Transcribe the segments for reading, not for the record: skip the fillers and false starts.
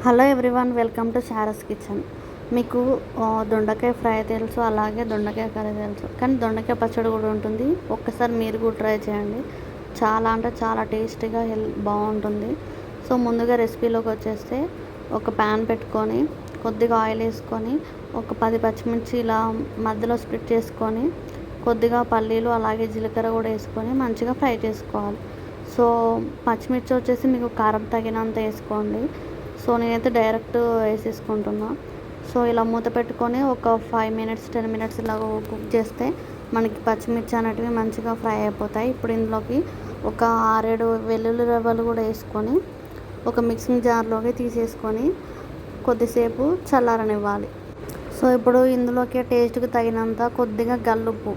Hello everyone, welcome to శారస్ kitchen. మీకు దొండకాయ ఫ్రై తెలుసు, అలాగే దొండకాయ కర్రీ తెలుసు, కానీ దొండకాయ పచ్చడి కూడా ఉంటుంది. ఒక్కసారి మీరు కూడా ట్రై చేయండి. చాలా అంటే చాలా టేస్టీగా బాగుంటుంది. సో ముందుగా రెసిపీలోకి వచ్చేస్తే ఒక ప్యాన్ పెట్టుకొని కొద్దిగా ఆయిల్ వేసుకొని ఒక 10 పచ్చిమిర్చి ఇలా మధ్యలో స్ప్లిట్ చేసుకొని కొద్దిగా పల్లీలు అలాగే జీలకర్ర కూడా వేసుకొని మంచిగా ఫ్రై చేసుకోవాలి. సో పచ్చిమిర్చి వచ్చేసి మీకు కారం తగినంత వేసుకోండి. సో నేనైతే డైరెక్ట్ వేసేసుకుంటున్నా. సో ఇలా మూత పెట్టుకొని ఒక 5 మినిట్స్ 10 మినిట్స్ ఇలా కుక్ చేస్తే మనకి పచ్చిమిర్చి అనేటివి మంచిగా ఫ్రై అయిపోతాయి. ఇప్పుడు ఇందులోకి ఒక 6-7 వెల్లుల్లి రవ్వలు కూడా వేసుకొని ఒక మిక్సింగ్ జార్లోకి తీసేసుకొని కొద్దిసేపు చల్లారనివ్వాలి. సో ఇప్పుడు ఇందులోకి టేస్ట్కి తగినంత కొద్దిగా గల్లుప్పు,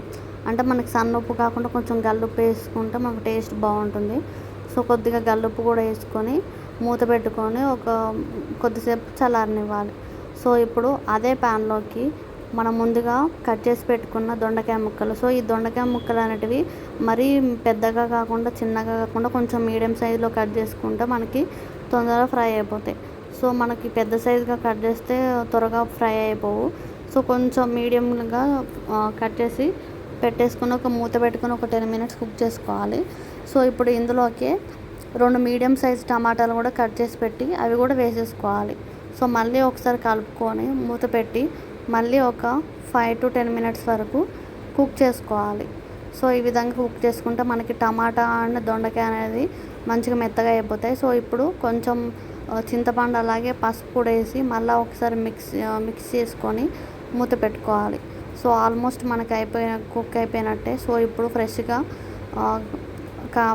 అంటే మనకి సన్నుప్పు కాకుండా కొంచెం గల్లుప్పు వేసుకుంటే మనకు టేస్ట్ బాగుంటుంది. సో కొద్దిగా గల్లుప్పు కూడా వేసుకొని మూత పెట్టుకొని ఒక కొద్దిసేపు చల్లారనివ్వాలి. సో ఇప్పుడు అదే ప్యాన్లోకి మనం ముందుగా కట్ చేసి పెట్టుకున్న దొండకాయ ముక్కలు, సో ఈ దొండకాయ ముక్కలు అనేటివి మరీ పెద్దగా కాకుండా చిన్నగా కాకుండా కొంచెం మీడియం సైజులో కట్ చేసుకుంటే మనకి తొందరగా ఫ్రై అయిపోతాయి. సో మనకి పెద్ద సైజుగా కట్ చేస్తే త్వరగా ఫ్రై అయిపోవు. సో కొంచెం మీడియంగా కట్ చేసి పెట్టేసుకుని ఒక మూత పెట్టుకుని ఒక 10 మినిట్స్ కుక్ చేసుకోవాలి. సో ఇప్పుడు ఇందులోకి 2 మీడియం సైజ్ టమాటాలు కూడా కట్ చేసి పెట్టి అవి కూడా వేసేసుకోవాలి. సో మళ్ళీ ఒకసారి కలుపుకొని మూత పెట్టి మళ్ళీ ఒక 5 to 10 మినిట్స్ వరకు కుక్ చేసుకోవాలి. సో ఈ విధంగా కుక్ చేసుకుంటే మనకి టమాటా అండ్ దొండకాయ అనేది మంచిగా మెత్తగా అయిపోతాయి. సో ఇప్పుడు కొంచెం చింతపండు అలాగే పసుపు కూడా వేసి మళ్ళీ ఒకసారి మిక్స్ చేసుకొని మూత పెట్టుకోవాలి. సో ఆల్మోస్ట్ మనకి కుక్ అయిపోయినట్టే. సో ఇప్పుడు ఫ్రెష్గా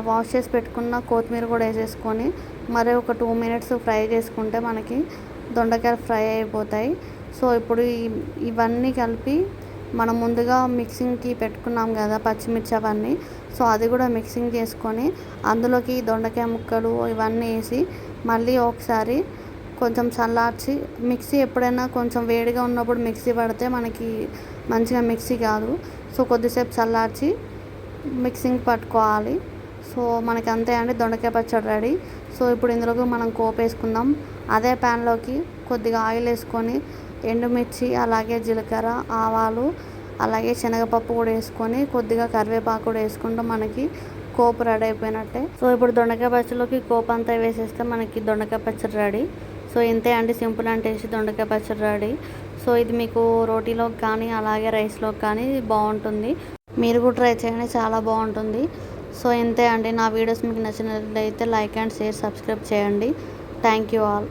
వాష్ చేసి పెట్టుకున్న కొత్తిమీర కూడా వేసేసుకొని మరి ఒక 2 మినిట్స్ ఫ్రై చేసుకుంటే మనకి దొండకాయలు ఫ్రై అయిపోతాయి. సో ఇప్పుడు ఇవన్నీ కలిపి మనం ముందుగా మిక్సింగ్కి పెట్టుకున్నాం కదా పచ్చిమిర్చి అవన్నీ, సో అది కూడా మిక్సింగ్ చేసుకొని అందులోకి దొండకాయ ముక్కలు ఇవన్నీ వేసి మళ్ళీ ఒకసారి కొంచెం చల్లార్చి మిక్సీ ఎప్పుడైనా కొంచెం వేడిగా ఉన్నప్పుడు మిక్సీ పడితే మనకి మంచిగా మిక్సీ కాదు. సో కొద్దిసేపు చల్లార్చి మిక్సింగ్ పట్టుకోవాలి. సో మనకి అంతే అండి, దొండకాయ పచ్చడి రెడీ. సో ఇప్పుడు ఇందులోకి మనం పోపు వేసుకుందాం. అదే ప్యాన్లోకి కొద్దిగా ఆయిల్ వేసుకొని ఎండుమిర్చి అలాగే జీలకర్ర ఆవాలు అలాగే శనగపప్పు కూడా వేసుకొని కొద్దిగా కరివేపాకు కూడా వేసుకుంటే మనకి పోపు రెడీ అయిపోయినట్టే. సో ఇప్పుడు దొండకాయ పచ్చడిలోకి పోపు అంతా వేసేస్తే మనకి దొండకాయ పచ్చడి రెడీ. సో ఇంతే అండి, సింపుల్ అండ్ టేస్టీ దొండకాయ పచ్చడి రెడీ. సో ఇది మీకు రోటీలోకి కానీ అలాగే రైస్లోకి కానీ బాగుంటుంది. మీరు కూడా ట్రై చేయండి, చాలా బాగుంటుంది. సో ఇంతే అండి, నా వీడియోస్ మీకు నచ్చినట్లయితే లైక్ అండ్ షేర్ సబ్స్క్రైబ్ చేయండి. Thank you all.